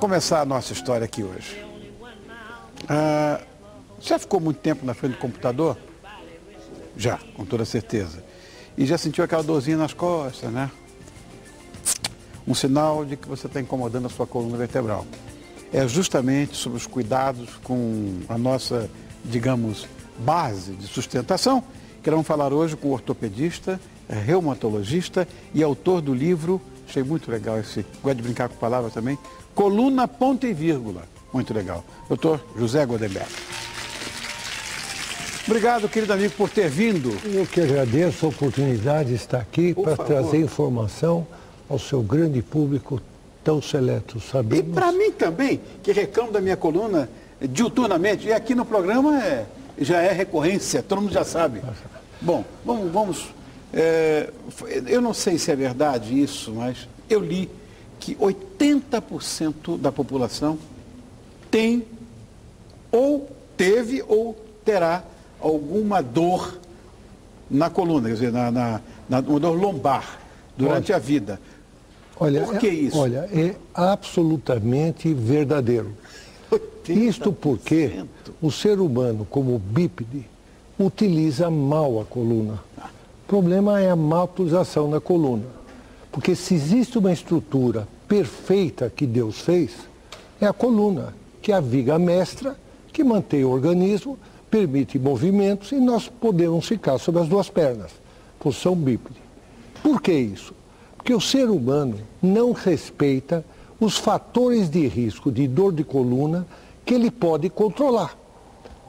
Vamos começar a nossa história aqui hoje. Já ficou muito tempo na frente do computador? Já, com toda certeza. E já sentiu aquela dorzinha nas costas, né? Um sinal de que você está incomodando a sua coluna vertebral. É justamente sobre os cuidados com a nossa, digamos, base de sustentação, que vamos falar hoje com o ortopedista, reumatologista e autor do livro, achei muito legal esse, gosto de brincar com palavras também, Coluna, ponto e vírgula. Muito legal. Dr. José Goldenberg. Obrigado, querido amigo, por ter vindo. Eu que agradeço a oportunidade de estar aqui para trazer informação ao seu grande público tão seleto. Sabemos... E para mim também, que reclamo da minha coluna diuturnamente, e aqui no programa já é recorrência, todo mundo já sabe. Bom, vamos eu não sei se é verdade isso, mas eu li que 80% da população tem, ou teve, ou terá alguma dor na coluna, quer dizer, uma dor lombar durante a vida. Olha, por que isso? Olha, é absolutamente verdadeiro. 80%. Isto porque o ser humano, como bípede, utiliza mal a coluna. O problema é a má utilização da coluna. Porque se existe uma estrutura perfeita que Deus fez, é a coluna, que é a viga mestra, que mantém o organismo, permite movimentos e nós podemos ficar sobre as duas pernas, posição bípede. Por que isso? Porque o ser humano não respeita os fatores de risco de dor de coluna que ele pode controlar.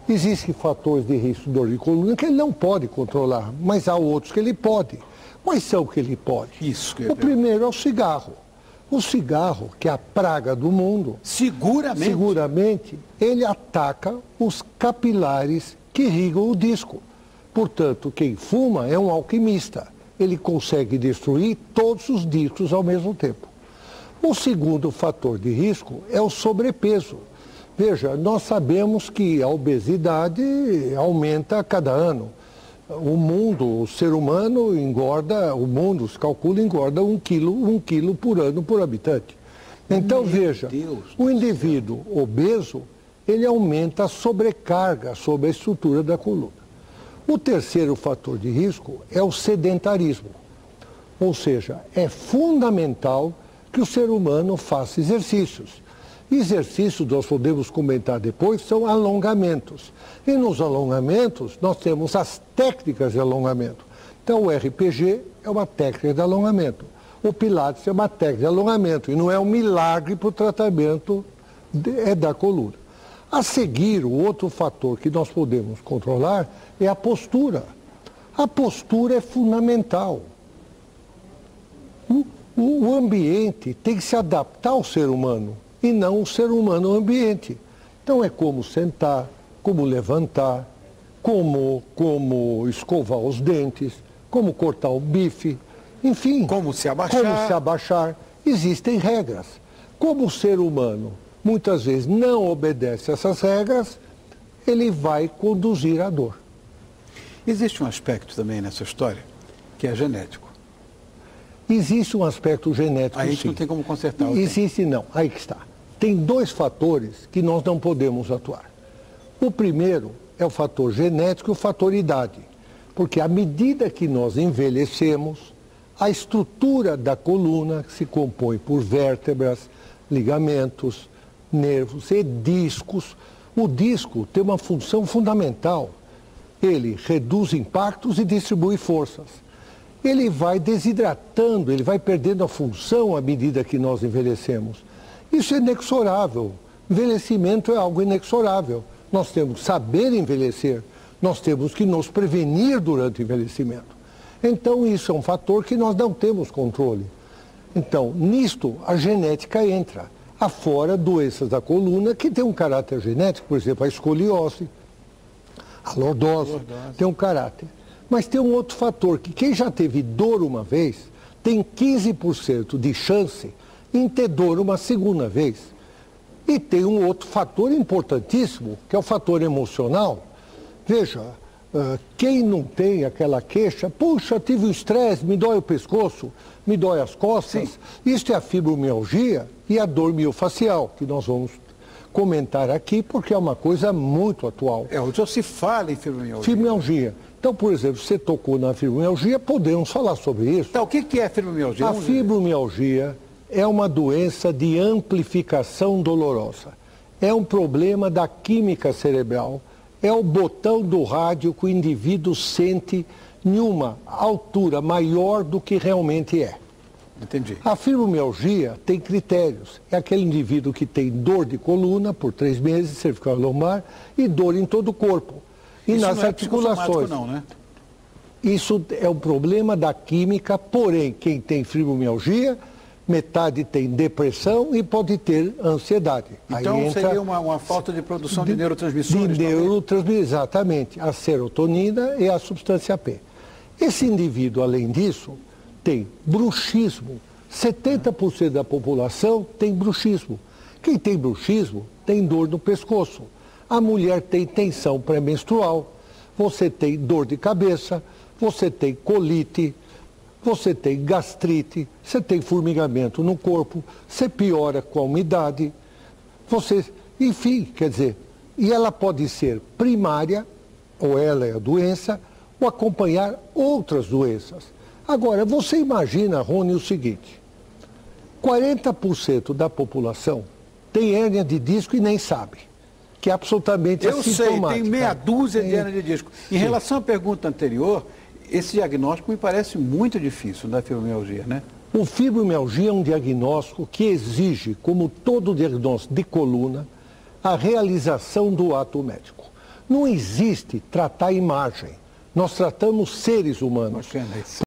Existem fatores de risco de dor de coluna que ele não pode controlar, mas há outros que ele pode. Quais são que ele pode? O primeiro é o cigarro. O cigarro, que é a praga do mundo, seguramente ele ataca os capilares que irrigam o disco. Portanto, quem fuma é um alquimista. Ele consegue destruir todos os discos ao mesmo tempo. O segundo fator de risco é o sobrepeso. Veja, nós sabemos que a obesidade aumenta a cada ano. O ser humano engorda, o mundo se calcula engorda 1 quilo por ano por habitante. Então veja, o indivíduo obeso, ele aumenta a sobrecarga sobre a estrutura da coluna. O terceiro fator de risco é o sedentarismo. Ou seja, é fundamental que o ser humano faça exercícios. Exercícios, nós podemos comentar depois, são alongamentos. E nos alongamentos, nós temos as técnicas de alongamento. Então, o RPG é uma técnica de alongamento. O Pilates é uma técnica de alongamento. E não é um milagre para o tratamento da coluna. A seguir, o outro fator que nós podemos controlar é a postura. A postura é fundamental. O ambiente tem que se adaptar ao ser humano. E não o ser humano ao ambiente. Então é como sentar, como levantar, como escovar os dentes, como cortar o bife, enfim. Como se abaixar. Existem regras. Como o ser humano muitas vezes não obedece a essas regras, ele vai conduzir a dor. Existe um aspecto também nessa história que é genético. Existe um aspecto genético, a gente sim. Não tem como consertar. Existe não, aí que está. Tem dois fatores que nós não podemos atuar. O primeiro é o fator genético e o fator idade. Porque à medida que nós envelhecemos, a estrutura da coluna se compõe por vértebras, ligamentos, nervos e discos. O disco tem uma função fundamental. Ele reduz impactos e distribui forças. Ele vai desidratando, ele vai perdendo a função à medida que nós envelhecemos. Isso é inexorável. Envelhecimento é algo inexorável. Nós temos que saber envelhecer. Nós temos que nos prevenir durante o envelhecimento. Então, isso é um fator que nós não temos controle. Então, nisto, a genética entra. Afora doenças da coluna que tem um caráter genético, por exemplo, a escoliose, a lordose, tem um caráter. Mas tem um outro fator, que quem já teve dor uma vez, tem 15% de chance em ter dor uma segunda vez. E tem um outro fator importantíssimo, que é o fator emocional. Veja, quem não tem aquela queixa, puxa, tive um estresse, me dói o pescoço, me dói as costas. Sim. Isso é a fibromialgia e a dor miofacial, que nós vamos comentar aqui, porque é uma coisa muito atual. O senhor se fala em fibromialgia. Fibromialgia. Então, por exemplo, você tocou na fibromialgia, podemos falar sobre isso. Então, o que é fibromialgia? A fibromialgia é uma doença de amplificação dolorosa. É um problema da química cerebral. É o botão do rádio que o indivíduo sente em uma altura maior do que realmente é. Entendi. A fibromialgia tem critérios. É aquele indivíduo que tem dor de coluna por 3 meses, cervical e lombar, e dor em todo o corpo. E isso nas não é articulações. Não, né? Isso é um problema da química, porém, quem tem fibromialgia, metade tem depressão e pode ter ansiedade. Então seria uma falta de produção de neurotransmissores? Exatamente. A serotonina e a substância P. Esse indivíduo, além disso, tem bruxismo. 70% da população tem bruxismo. Quem tem bruxismo tem dor no pescoço. A mulher tem tensão pré-menstrual. Você tem dor de cabeça. Você tem colite. Você tem gastrite. Você tem formigamento no corpo. Você piora com a umidade. Enfim, quer dizer, e ela pode ser primária, ou ela é a doença, ou acompanhar outras doenças. Agora, você imagina, Rony, o seguinte, 40% da população tem hérnia de disco e nem sabe, que é absolutamente assintomática. Eu sei, tem meia dúzia de hérnia de disco. Em relação à pergunta anterior, esse diagnóstico me parece muito difícil da fibromialgia, né? O fibromialgia é um diagnóstico que exige, como todo diagnóstico de coluna, a realização do ato médico. Não existe tratar a imagem. Nós tratamos seres humanos. Bacana isso.